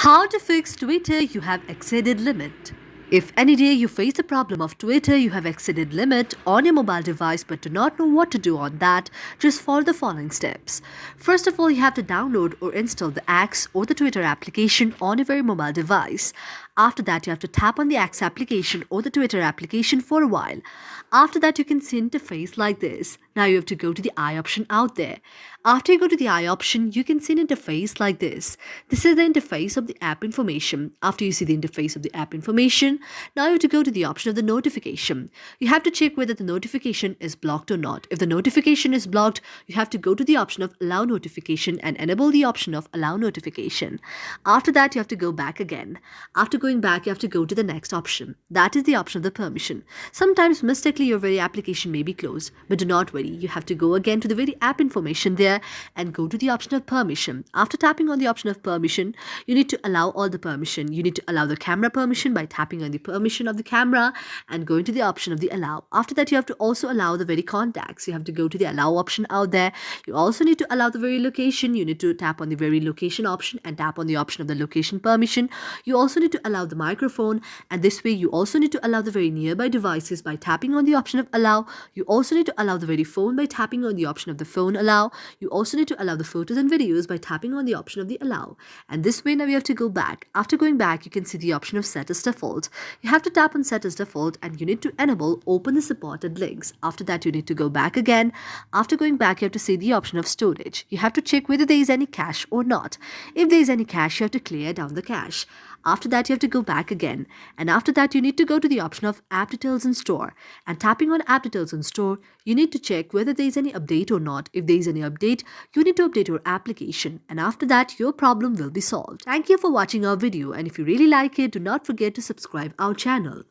How to fix Twitter you have exceeded limit. If any day you face the problem of Twitter you have exceeded limit on your mobile device but do not know what to do on that, just follow the following steps. First of all, you have to download or install the X or the Twitter application on your very mobile device. After that, you have to tap on the X application or the Twitter application for a while. After that, you can see an interface like this. Now you have to go to the I option out there. After you go to the I option, you can see an interface like this. This is the interface of the app information. After you see the interface of the app information, now you have to go to the option of the notification. You have to check whether the notification is blocked or not. If the notification is blocked, you have to go to the option of allow notification and enable the option of allow notification. After that, you have to go back again. After going back, you have to go to the next option. That is the option of the permission. Sometimes mistakenly your very application may be closed, but do not worry. You have to go again to the very app information there and go to the option of permission. After tapping on the option of permission, you need to allow all the permission. You need to allow the camera permission by tapping on the permission of the camera and going to the option of the allow. After that, you have to also allow the very contacts. You have to go to the allow option out there. You also need to allow the very location. You need to tap on the very location option and tap on the option of the location permission. You also need to allow the microphone, and this way you also need to allow the very nearby devices by tapping on the option of allow. You also need to allow the very phone by tapping on the option of the phone allow. You also need to allow the photos and videos by tapping on the option of the allow. And this way now you have to go back. After going back, you can see the option of set as default. You have to tap on set as default and you need to enable open the supported links. After that, you need to go back again. After going back, you have to see the option of storage. You have to check whether there is any cache or not. If there is any cache, you have to clear down the cache. After that, you have to go back again. And after that, you need to go to the option of app details and store. And tapping on app details and store, you need to check whether there is any update or not. If there is any update, you need to update your application. And after that, your problem will be solved. Thank you for watching our video. And if you really like it, do not forget to subscribe our channel.